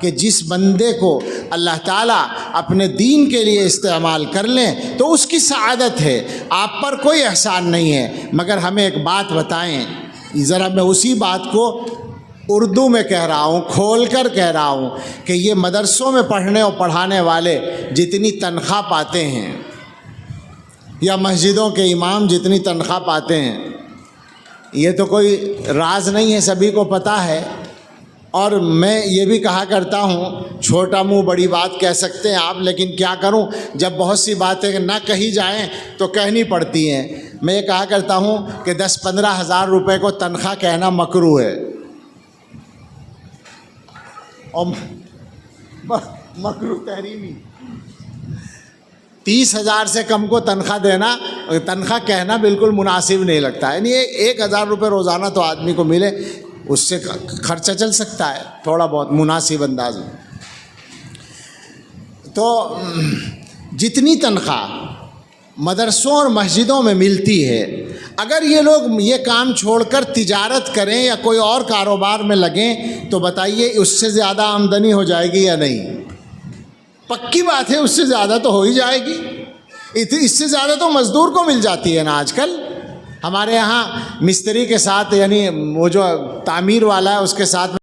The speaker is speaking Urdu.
کہ جس بندے کو اللہ تعالیٰ اپنے دین کے لیے استعمال کر لیں تو اس کی سعادت ہے، آپ پر کوئی احسان نہیں ہے۔ مگر ہمیں ایک بات بتائیں، ذرا میں اسی بات کو اردو میں کہہ رہا ہوں، کھول کر کہہ رہا ہوں کہ یہ مدرسوں میں پڑھنے اور پڑھانے والے جتنی تنخواہ پاتے ہیں یا مسجدوں کے امام جتنی تنخواہ پاتے ہیں، یہ تو کوئی راز نہیں ہے، سبھی کو پتہ ہے۔ اور میں یہ بھی کہا کرتا ہوں، چھوٹا منہ بڑی بات کہہ سکتے ہیں آپ، لیکن کیا کروں، جب بہت سی باتیں نہ کہی جائیں تو کہنی پڑتی ہیں۔ میں یہ کہا کرتا ہوں کہ 10-15 ہزار روپے کو تنخواہ کہنا مکروہ ہے، اور مکروہ تحریمی۔ 30,000 سے کم کو تنخواہ کہنا بالکل مناسب نہیں لگتا ہے۔ یعنی 1,000 روپے روزانہ تو آدمی کو ملے، اس سے خرچہ چل سکتا ہے تھوڑا بہت مناسب انداز میں۔ تو جتنی تنخواہ مدرسوں اور مسجدوں میں ملتی ہے، اگر یہ لوگ یہ کام چھوڑ کر تجارت کریں یا کوئی اور کاروبار میں لگیں تو بتائیے اس سے زیادہ آمدنی ہو جائے گی یا نہیں؟ پکی بات ہے، اس سے زیادہ تو ہو ہی جائے گی۔ اس سے زیادہ تو مزدور کو مل جاتی ہے نا آج کل۔ ہمارے یہاں مستری کے ساتھ، یعنی وہ جو تعمیر والا ہے، اس کے ساتھ